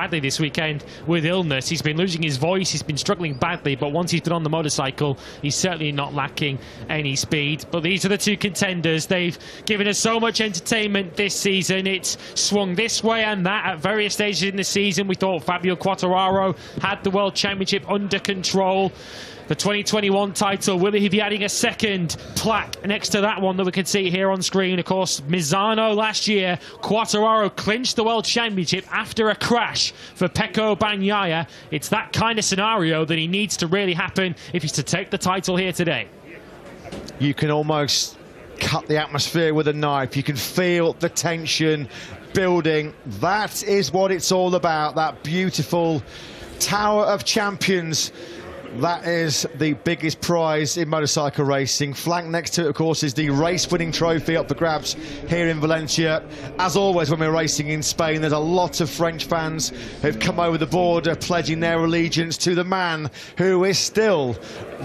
badly this weekend with illness. He's been losing his voice, he's been struggling badly, but once he's been on the motorcycle, he's certainly not lacking any speed. But these are the two contenders. They've given us so much entertainment this season. It's swung this way and that at various stages in the season. We thought Fabio Quartararo had the World Championship under control. The 2021 title, will he be adding a second plaque next to that one that we can see here on screen? Of course, Misano last year, Quartararo clinched the World Championship after a crash for Pecco Bagnaia. It's that kind of scenario that he needs to really happen if he's to take the title here today. You can almost cut the atmosphere with a knife. You can feel the tension building. That is what it's all about, that beautiful Tower of Champions. That is the biggest prize in motorcycle racing. Flanked next to it, of course, is the race-winning trophy up for grabs here in Valencia. As always, when we're racing in Spain, there's a lot of French fans who've come over the border pledging their allegiance to the man who is still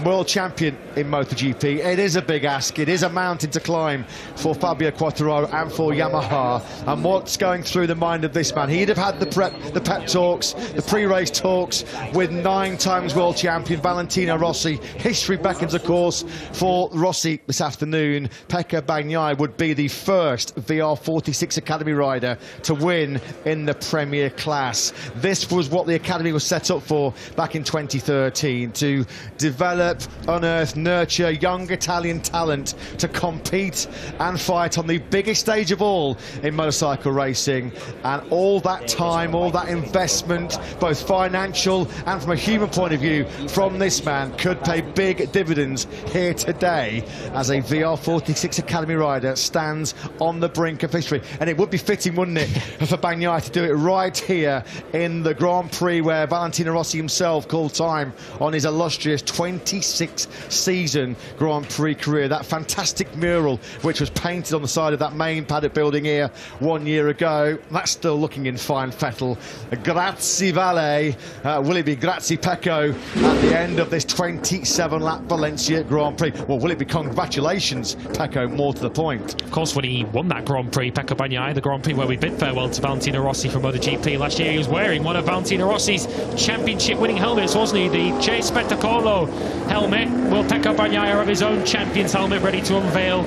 world champion in MotoGP. It is a big ask. It is a mountain to climb for Fabio Quartararo and for Yamaha. And what's going through the mind of this man? He'd have had the pep talks, the pre-race talks with 9 times world champion Valentino Rossi. History beckons, of course, for Rossi this afternoon. Pecco Bagnaia would be the first VR46 Academy rider to win in the Premier class. This was what the Academy was set up for back in 2013, to develop, unearth, nurture young Italian talent to compete and fight on the biggest stage of all in motorcycle racing. And all that time, all that investment, both financial and from a human point of view, from this man could pay big dividends here today as a VR46 Academy rider stands on the brink of history. And it would be fitting, wouldn't it, for Bagnaia to do it right here in the Grand Prix where Valentino Rossi himself called time on his illustrious 26-season Grand Prix career. That fantastic mural which was painted on the side of that main paddock building here 1 year ago, that's still looking in fine fettle. Grazie Vale, will it be Grazie Pecco at the end of this 27-lap Valencia Grand Prix? Well, will it be congratulations Pecco, more to the point? Of course, when he won that Grand Prix, Pecco Bagnaia, the Grand Prix where we bid farewell to Valentino Rossi from MotoGP last year, he was wearing one of Valentino Rossi's championship winning helmets, wasn't he? The Che Spettacolo helmet. Will Pecco Bagnaia have his own champion's helmet ready to unveil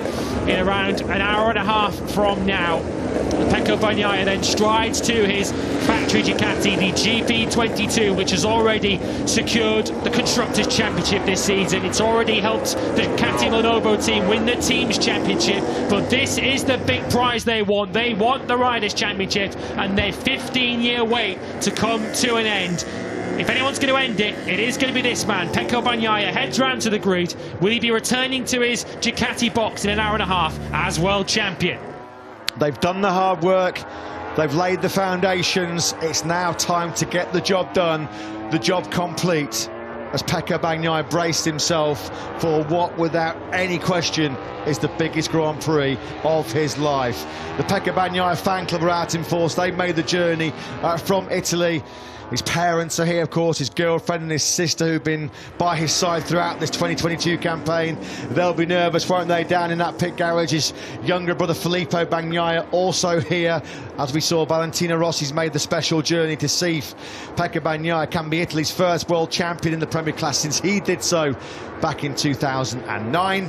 in around an hour and a half from now? Pecco Bagnaia then strides to his factory Ducati, the GP22, which has already secured the Constructors' Championship this season. It's already helped the Ducati Lenovo team win the Teams Championship, but this is the big prize they want. They want the Riders' Championship and their 15-year wait to come to an end. If anyone's going to end it, it is going to be this man. Pecco Bagnaia heads round to the grid. Will he be returning to his Ducati box in an hour and a half as world champion? They've done the hard work, they've laid the foundations. It's now time to get the job done, the job complete, as Pecco Bagnaia braced himself for what, without any question, is the biggest Grand Prix of his life. The Pecco Bagnaia fan club are out in force. They've made the journey from Italy. His parents are here, of course, his girlfriend and his sister who've been by his side throughout this 2022 campaign. They'll be nervous, won't they, down in that pit garage. His younger brother Filippo Bagnaia also here. As we saw, Valentino Rossi's made the special journey to see if Pecco Bagnaia can be Italy's first world champion in the Premier class since he did so back in 2009.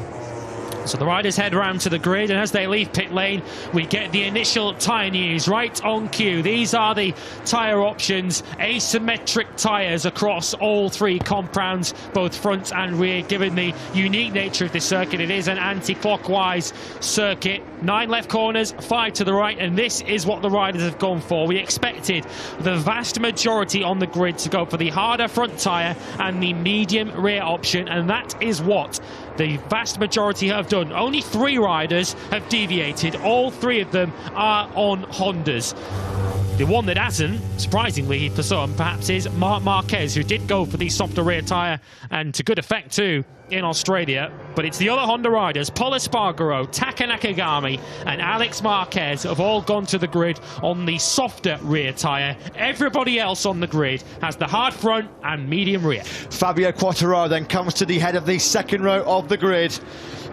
So the riders head round to the grid, and as they leave pit lane, we get the initial tyre news right on cue. These are the tyre options, asymmetric tyres across all 3 compounds, both front and rear, given the unique nature of this circuit. It is an anti-clockwise circuit. 9 left corners, 5 to the right, and this is what the riders have gone for. We expected the vast majority on the grid to go for the harder front tyre and the medium rear option, and that is what the vast majority have done. Only 3 riders have deviated. All 3 of them are on Hondas. The one that hasn't, surprisingly for some, perhaps, is Marc Marquez, who did go for the softer rear tyre, and to good effect too in Australia. But it's the other Honda riders, Pol Espargaro, Taka Nakagami and Alex Marquez, have all gone to the grid on the softer rear tyre. Everybody else on the grid has the hard front and medium rear. Fabio Quartararo then comes to the head of the second row of the grid.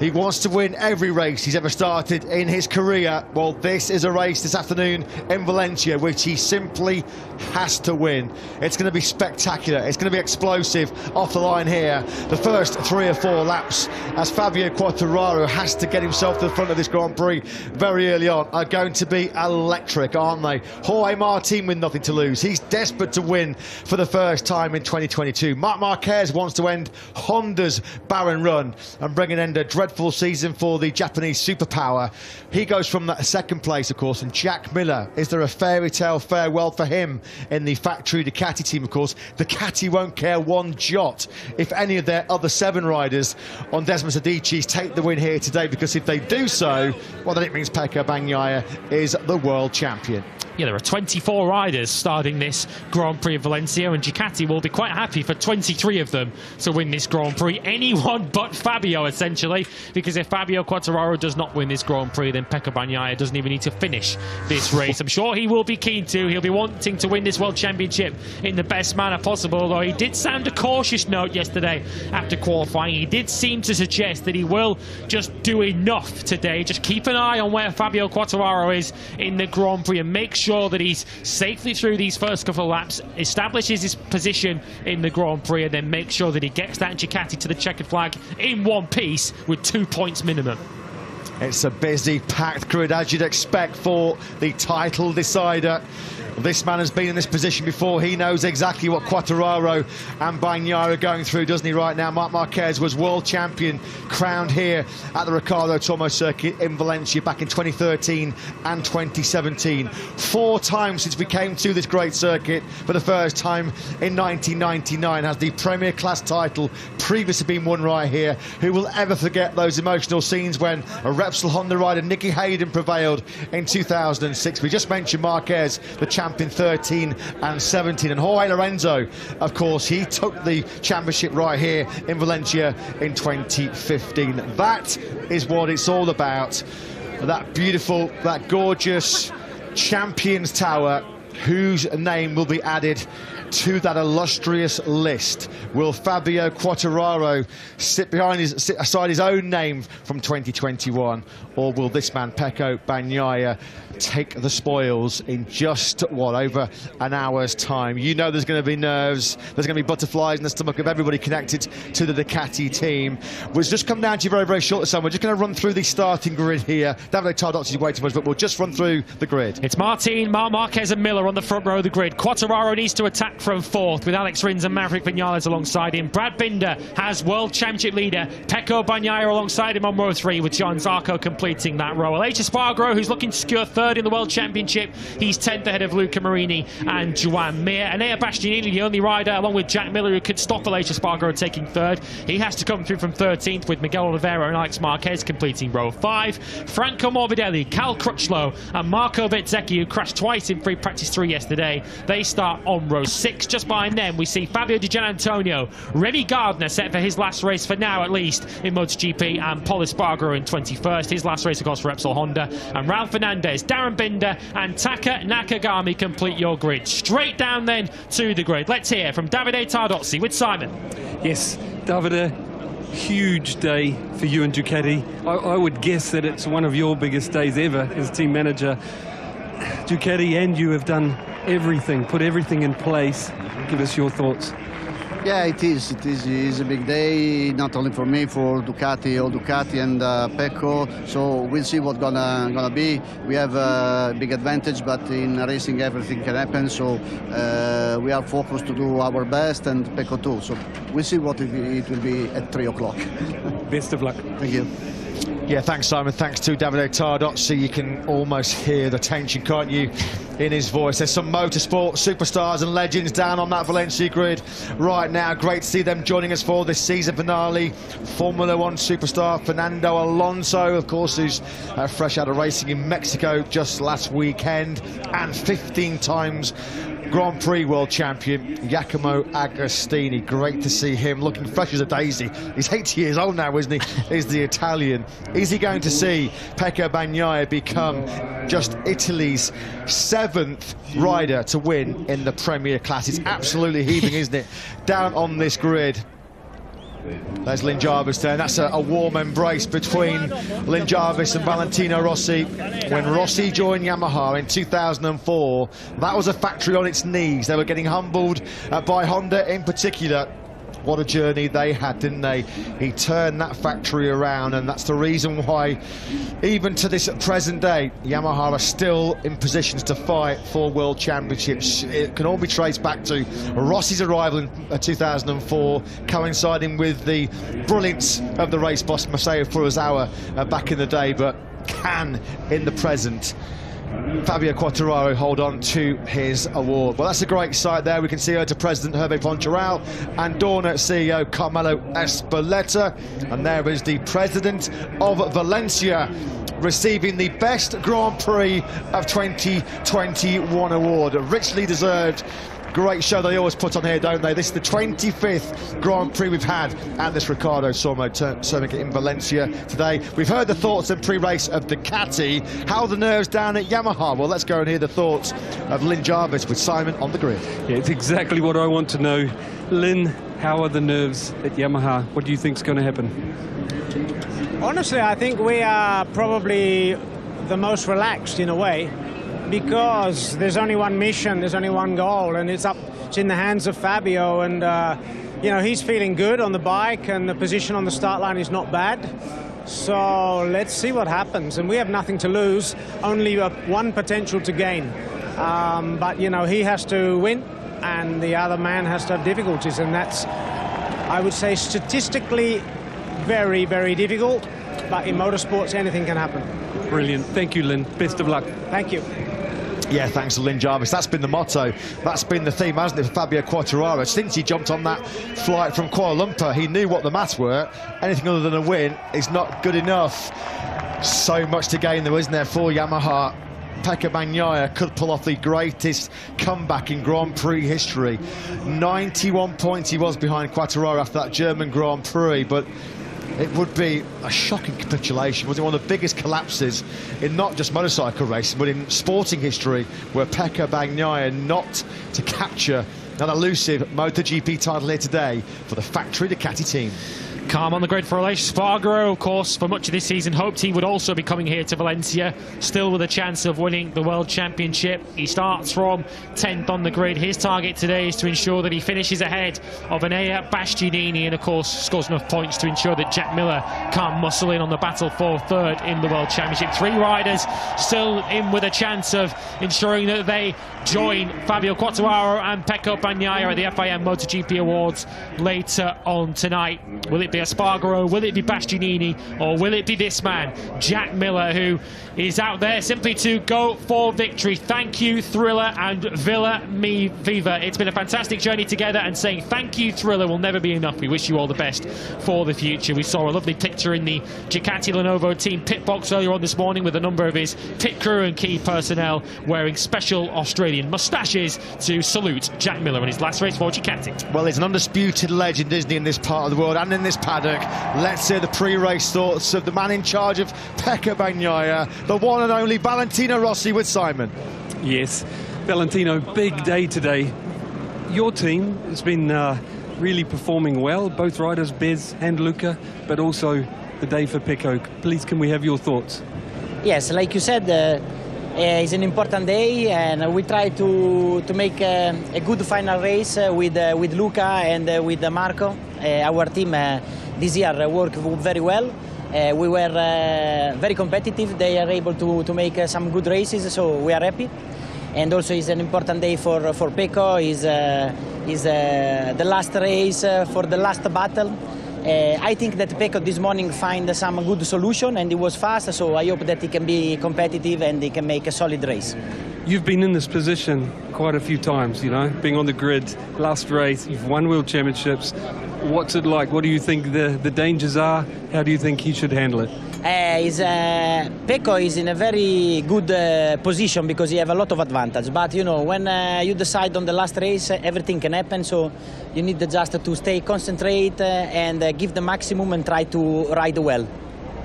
He wants to win every race he's ever started in his career. Well, this is a race this afternoon in Valencia with which he simply has to win. It's going to be spectacular. It's going to be explosive off the line here. The first 3 or 4 laps, as Fabio Quartararo has to get himself to the front of this Grand Prix very early on, are going to be electric, aren't they? Jorge Martin with nothing to lose. He's desperate to win for the first time in 2022. Marc Marquez wants to end Honda's barren run and bring an end to a dreadful season for the Japanese superpower. He goes from that second place, of course, and Jack Miller, is there a fairy tale farewell for him in the factory Ducati team? Of course, Ducati won't care one jot if any of their other 7 riders on Desmond Sadici's take the win here today, because if they do so, well, then it means Pecco Bagnaia is the world champion. Yeah, there are 24 riders starting this Grand Prix of Valencia, and Ducati will be quite happy for 23 of them to win this Grand Prix. Anyone but Fabio, essentially, because if Fabio Quartararo does not win this Grand Prix, then Pecco Bagnaia doesn't even need to finish this race. I'm sure he will be keen to. He'll be wanting to win this World Championship in the best manner possible, although he did sound a cautious note yesterday after qualifying. He did seem to suggest that he will just do enough today. Just keep an eye on where Fabio Quartararo is in the Grand Prix and make sure that he's safely through these first couple of laps, establishes his position in the Grand Prix, and then make sure that he gets that Ducati to the checkered flag in one piece with 2 points minimum. It's a busy, packed grid, as you'd expect for the title decider. This man has been in this position before. He knows exactly what Quartararo and Bagnaia are going through, doesn't he, right now? Marc Marquez was world champion, crowned here at the Ricardo Tormo circuit in Valencia back in 2013 and 2017. 4 times since we came to this great circuit. For the first time in 1999 has the Premier Class title previously been won right here. Who will ever forget those emotional scenes when a Repsol Honda rider, Nicky Hayden, prevailed in 2006? We just mentioned Marquez, the champion 13 and 17, and Jorge Lorenzo, of course, he took the championship right here in Valencia in 2015. That is what it's all about. That beautiful, that gorgeous Champions Tower, whose name will be added to that illustrious list. Will Fabio Quartararo sit aside his own name from 2021, or will this man Pecco Bagnaia take the spoils in just, what, over an hour's time? You know there's going to be nerves, there's going to be butterflies in the stomach of everybody connected to the Ducati team. We'll just come down to you very, very shortly, son. We're just going to run through the starting grid here. Davide Tardozzi is waiting for us, but we'll just run through the grid. It's Martin, Marc Marquez and Miller on the front row of the grid. Quartararo needs to attack from 4th with Alex Rins and Maverick Vinales alongside him. Brad Binder has World Championship leader Pecco Bagnaia alongside him on row 3, with John Zarco completing that row. Aleix Espargaro, who's looking to secure 3rd in the World Championship, he's 10th ahead of Luca Marini and Joan Mir. Enea Bastianini, the only rider, along with Jack Miller, who could stop Aleix Espargaro taking 3rd. He has to come through from 13th, with Miguel Oliveira and Alex Marquez completing row 5. Franco Morbidelli, Cal Crutchlow and Marco Bezzecchi, who crashed twice in free practice 3 yesterday, they start on row 6. Just behind them we see Fabio Di Gianantonio, Remy Gardner set for his last race for now at least in MotoGP, and Paul Espargaro in 21st, his last race of course for Repsol Honda, and Raul Fernandez, Darren Binder and Taka Nakagami complete your grid. Straight down then to the grid. Let's hear from Davide Tardozzi with Simon. Yes, Davide, huge day for you and Ducati. I would guess that it's one of your biggest days ever as team manager. Ducati and you have done everything, put everything in place. Give us your thoughts. Yeah, it is. It's a big day, not only for me, for Ducati, all Ducati and Pecco. So we'll see what's gonna be. We have a big advantage, but in racing everything can happen. So we are focused to do our best, and Pecco too. So we'll see what it will be at 3 o'clock. Best of luck. Thank you. Yeah, thanks, Simon. Thanks to Davide Tardozzi. You can almost hear the tension, can't you, in his voice. There's some motorsport superstars and legends down on that Valencia grid right now. Great to see them joining us for this season finale. Formula One superstar Fernando Alonso, of course, who's fresh out of racing in Mexico just last weekend, and 15 times Grand Prix world champion Giacomo Agostini. Great to see him looking fresh as a daisy. He's 80 years old now, isn't he? Is the Italian. Is he going to see Pecco Bagnaia become just Italy's 7th rider to win in the Premier Class? It's absolutely heaving, isn't it? Down on this grid. There's Lynn Jarvis there, and that's a warm embrace between Lynn Jarvis and Valentino Rossi. When Rossi joined Yamaha in 2004, that was a factory on its knees. They were getting humbled by Honda in particular. What a journey they had, didn't they? He turned that factory around, and that's the reason why, even to this present day, Yamaha are still in positions to fight for world championships. It can all be traced back to Rossi's arrival in 2004, coinciding with the brilliance of the race boss Masao Furuzawa back in the day, but can, in the present, Fabio Quartararo hold on to his award. Well, that's a great sight there. We can see her to President Hervé Poncharal and Dorna CEO Carmelo Espeleta. And there is the President of Valencia receiving the Best Grand Prix of 2021 award. Richly deserved. Great show they always put on here, don't they? This is the 25th Grand Prix we've had at this Ricardo Sormo circuit in Valencia today. We've heard the thoughts in pre-race of Ducati. How are the nerves down at Yamaha? Well, let's go and hear the thoughts of Lynn Jarvis with Simon on the grid. Yeah, it's exactly what I want to know. Lynn, how are the nerves at Yamaha? What do you think is going to happen? Honestly, I think we are probably the most relaxed in a way, because there's only one mission, there's only one goal, and it's in the hands of Fabio, and you know, he's feeling good on the bike, and the position on the start line is not bad. So let's see what happens, and we have nothing to lose, only one potential to gain. But you know, he has to win, and the other man has to have difficulties, and that's, I would say, statistically very, very difficult. But in motorsports, anything can happen. Brilliant. Thank you, Lynn. Best of luck. Thank you. Yeah, thanks to Lynn Jarvis. That's been the motto. That's been the theme, hasn't it, for Fabio Quartararo? Since he jumped on that flight from Kuala Lumpur, he knew what the maths were. Anything other than a win is not good enough. So much to gain, though, isn't there, for Yamaha? Pekka Bagnaia could pull off the greatest comeback in Grand Prix history. 91 points he was behind Quartararo after that German Grand Prix, but it would be a shocking capitulation. Was it one of the biggest collapses in not just motorcycle racing, but in sporting history, where Pekka Bagnaia not to capture an elusive MotoGP title here today for the factory Ducati team. Calm on the grid for Aleix Spargaro, of course, for much of this season hoped he would also be coming here to Valencia, still with a chance of winning the World Championship. He starts from 10th on the grid. His target today is to ensure that he finishes ahead of Enea Bastianini, and of course scores enough points to ensure that Jack Miller can't muscle in on the battle for third in the World Championship. Three riders still in with a chance of ensuring that they join Fabio Quartararo and Pecco Bagnaia at the FIM MotoGP Awards later on tonight. Will it be Espargaro, will it be Bastianini, or will it be this man, Jack Miller, who is out there simply to go for victory? Thank you, Thriller and Villa Mi Viva. It's been a fantastic journey together, and saying thank you, Thriller, will never be enough. We wish you all the best for the future. We saw a lovely picture in the Ducati Lenovo team pit box earlier on this morning with a number of his pit crew and key personnel wearing special Australian moustaches to salute Jack Miller in his last race for Ducati. Well, he's an undisputed legend, isn't he, in this part of the world and in this paddock. Let's hear the pre-race thoughts of the man in charge of Pecco Bagnaia, the one and only Valentino Rossi, with Simon. Yes, Valentino, big day today. Your team has been really performing well, both riders, Bez and Luca, but also the day for Pecco. Please, can we have your thoughts? Yes, like you said, it's an important day, and we try to make a good final race with Luca and with Marco. Our team this year worked very well. We were very competitive. They are able to make some good races, so we are happy. And also, it's an important day for Pecco. Is the last race for the last battle. I think that Pecco this morning find some good solution, and it was fast, so I hope that he can be competitive and he can make a solid race. You've been in this position quite a few times, you know, being on the grid, last race, you've won World Championships. What's it like? What do you think the dangers are? How do you think he should handle it? Pecco is in a very good position because he have a lot of advantage. But you know, when you decide on the last race, everything can happen. So you need just to stay concentrate and give the maximum and try to ride well.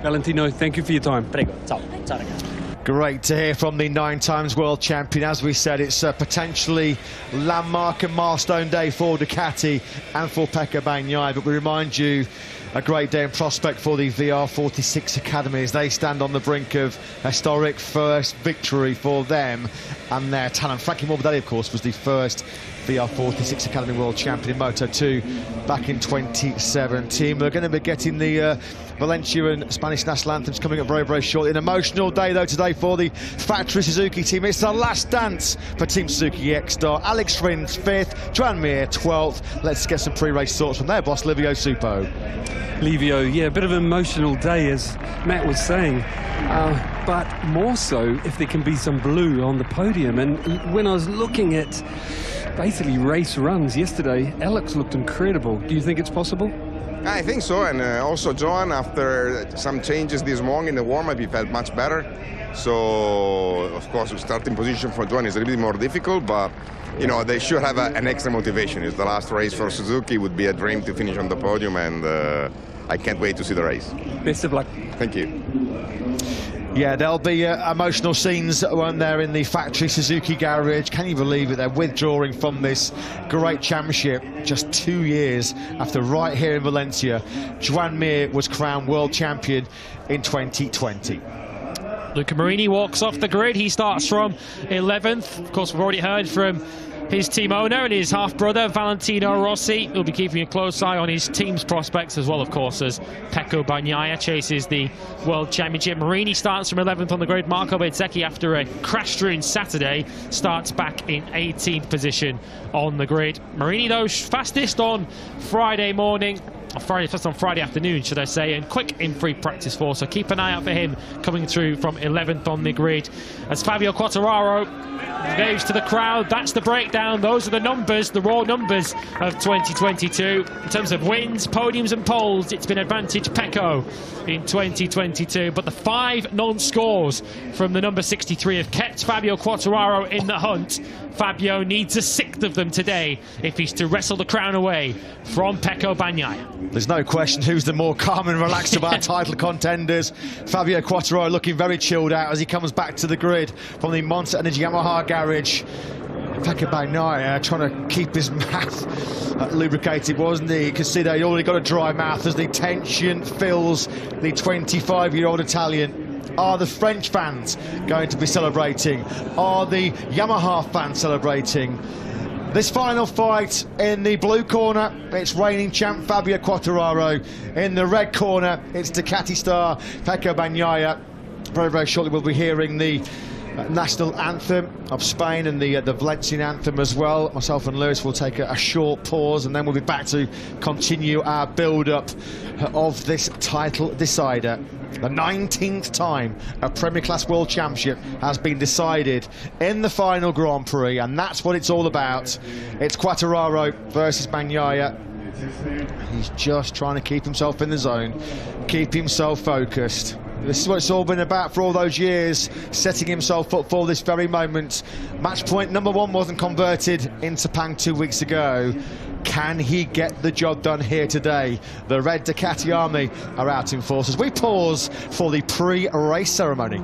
Valentino, thank you for your time. Prego. Ciao. Ciao, ragazzi. Great to hear from the 9 times world champion. As we said, it's a potentially landmark and milestone day for Ducati and for Pecco Bagnaia, but we remind you, a great day in prospect for the VR46 Academy as they stand on the brink of historic first victory for them and their talent. Frankie Morbidelli, of course, was the first VR46 Academy world champion in Moto2 back in 2017. We're going to be getting the Valencia and Spanish national anthems coming up very, very shortly. An emotional day, though, today for the factory Suzuki team. It's the last dance for Team Suzuki X-Star. Alex Rins 5th, Joan Mir 12th. Let's get some pre-race thoughts from their boss, Livio Supo. Livio, yeah, a bit of an emotional day, as Matt was saying, but more so if there can be some blue on the podium. And when I was looking at basically race runs yesterday, Alex looked incredible. Do you think it's possible? I think so, and also John, after some changes this morning in the warm-up, he felt much better. So, of course, the starting position for John is a little bit more difficult, but you know, they should have an extra motivation. It's the last race for Suzuki. It would be a dream to finish on the podium, and I can't wait to see the race. Best of luck. Thank you. Yeah, there'll be emotional scenes, won't there, in the factory Suzuki garage. Can you believe it? They're withdrawing from this great championship just 2 years after, right here in Valencia, Joan Mir was crowned world champion in 2020. Luca Marini walks off the grid. He starts from 11th. Of course, we've already heard from his team owner and his half-brother, Valentino Rossi. He'll be keeping a close eye on his team's prospects as well, of course, as Pecco Bagnaia chases the World Championship. Marini starts from 11th on the grid. Marco Bezzecchi, after a crash-strewn Saturday, starts back in 18th position on the grid. Marini, though, fastest on Friday morning. First on Friday afternoon, should I say, and quick in free practice 4, so keep an eye out for him coming through from 11th on the grid. As Fabio Quartararo waves to the crowd, that's the breakdown. Those are the numbers, the raw numbers of 2022. In terms of wins, podiums and poles, it's been advantage Pecco in 2022, but the 5 non-scores from the number 63 have kept Fabio Quartararo in the hunt. Fabio needs a 6th of them today if he's to wrestle the crown away from Pecco Bagnaia. There's no question who's the more calm and relaxed of our title contenders. Fabio Quartararo looking very chilled out as he comes back to the grid from the Monster Energy Yamaha garage. Pecco Bagnaia trying to keep his mouth lubricated, wasn't he? You can see that he'd already got a dry mouth as the tension fills the 25-year-old Italian. Are the French fans going to be celebrating? Are the Yamaha fans celebrating? This final fight in the blue corner, it's reigning champ Fabio Quartararo. In the red corner, it's Ducati star Pecco Bagnaia. Very, very shortly we'll be hearing the national anthem of Spain and the Valencian anthem as well. Myself and Lewis will take a short pause and then we'll be back to continue our build-up of this title decider. The 19th time a Premier Class World Championship has been decided in the final Grand Prix, and that's what it's all about. It's Quartararo versus Bagnaia. He's just trying to keep himself in the zone, keep himself focused. This is what it's all been about for all those years, setting himself up for this very moment. Match point number 1 wasn't converted in Sepang 2 weeks ago. Can he get the job done here today? The red Ducati army are out in force as we pause for the pre-race ceremony.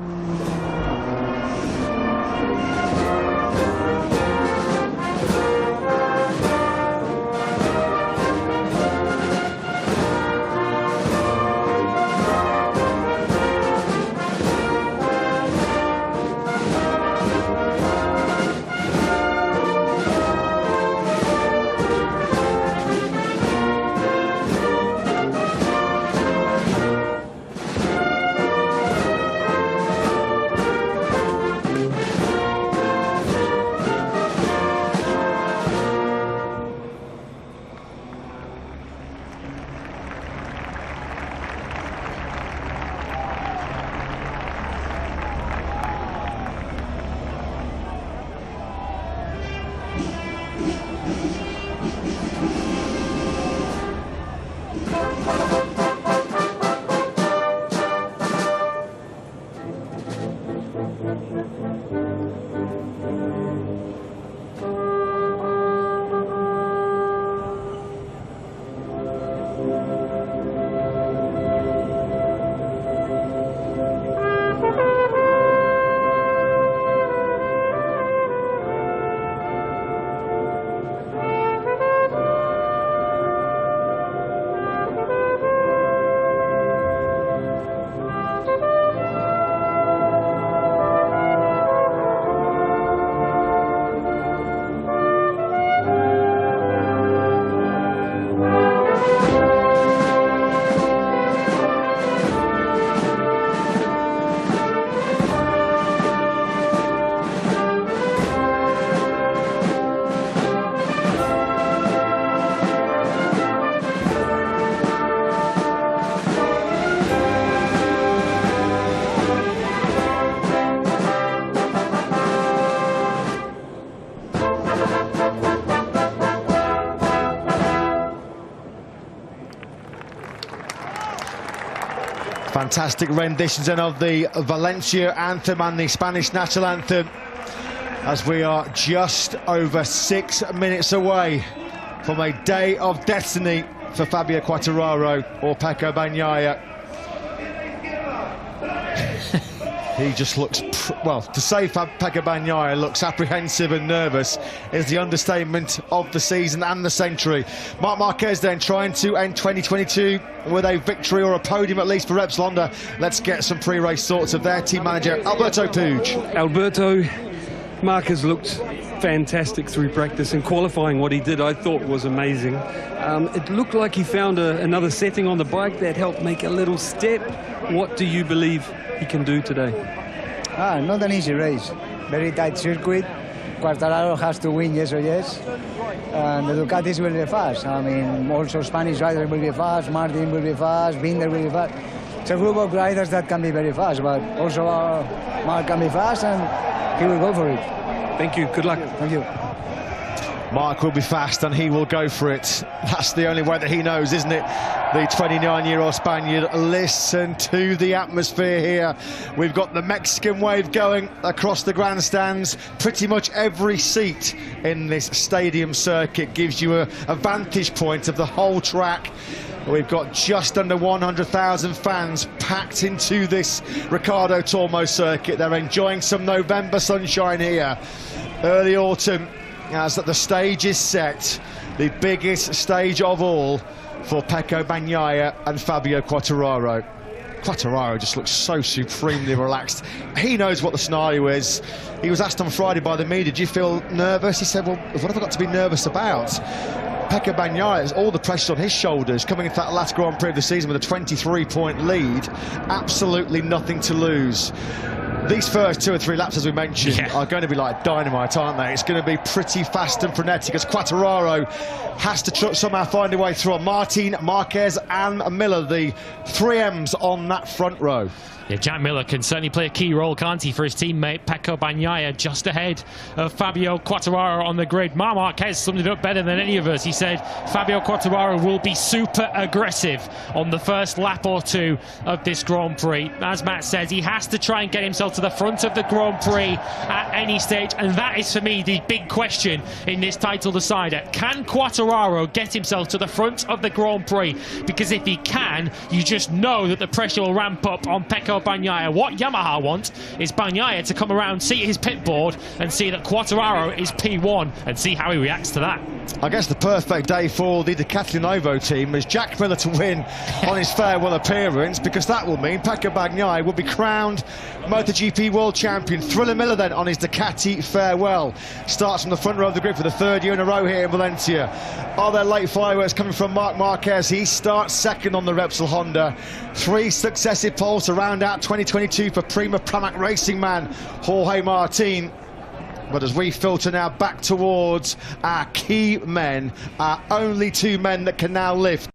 Fantastic renditions then of the Valencia anthem and the Spanish national anthem, as we are just over 6 minutes away from a day of destiny for Fabio Quartararo or Pecco Bagnaia. He just looks, well, to say Pecco Bagnaia looks apprehensive and nervous is the understatement of the season and the century. Marc Marquez then trying to end 2022 with a victory or a podium at least for Repsol Honda. Let's get some pre-race thoughts of their team manager, Alberto Puig. Alberto, Marquez looked fantastic through practice, and qualifying what he did I thought was amazing. It looked like he found another setting on the bike that helped make a little step. What do you believe he can do today? Not an easy race, very tight circuit. Quartararo has to win, yes or yes, and the Ducatis will be fast. I mean, also Spanish riders will be fast, Martin will be fast, Binder will be fast. It's a group of riders that can be very fast, but also Marc can be fast, and he will go for it. Thank you, good luck. Thank you. Marc will be fast and he will go for it. That's the only way that he knows, isn't it? The 29-year-old Spaniard. Listen to the atmosphere here. We've got the Mexican wave going across the grandstands. Pretty much every seat in this stadium circuit gives you a vantage point of the whole track. We've got just under 100,000 fans packed into this Ricardo Tormo circuit. They're enjoying some November sunshine here. Early autumn, as the stage is set, the biggest stage of all for Pecco Bagnaia and Fabio Quartararo. Quartararo just looks so supremely relaxed. He knows what the scenario is. He was asked on Friday by the media, do you feel nervous? He said, well, what have I got to be nervous about? Pecco Bagnaia, all the pressure on his shoulders, coming into that last Grand Prix of the season with a 23-point lead. Absolutely nothing to lose. These first 2 or 3 laps, as we mentioned, are going to be like dynamite, aren't they? It's going to be pretty fast and frenetic as Quartararo has to somehow find a way through on Martin, Marquez and Miller, the 3 M's on that front row. Yeah, Jack Miller can certainly play a key role, can't he, for his teammate Pecco Bagnaia, just ahead of Fabio Quartararo on the grid. Marc Marquez summed it up better than any of us. He said Fabio Quartararo will be super aggressive on the first lap or 2 of this Grand Prix. As Matt says, he has to try and get himself to the front of the Grand Prix at any stage, and that is for me the big question in this title decider. Can Quartararo get himself to the front of the Grand Prix? Because if he can, you just know that the pressure will ramp up on Pecco Bagnaia. What Yamaha want is Bagnaia to come around, see his pit board and see that Quartararo is P1 and see how he reacts to that. I guess the perfect day for the Ducati Novo team is Jack Miller to win on his farewell appearance, because that will mean Pecco Bagnaia will be crowned MotoGP World Champion. Thriller Miller then on his Ducati farewell. Starts from the front row of the grid for the 3rd year in a row here in Valencia. Are there late fireworks coming from Marc Marquez? He starts second on the Repsol Honda. 3 successive poles to round out 2022 for Prima Pramac Racing man Jorge Martin. But as we filter now back towards our key men, our only 2 men that can now lift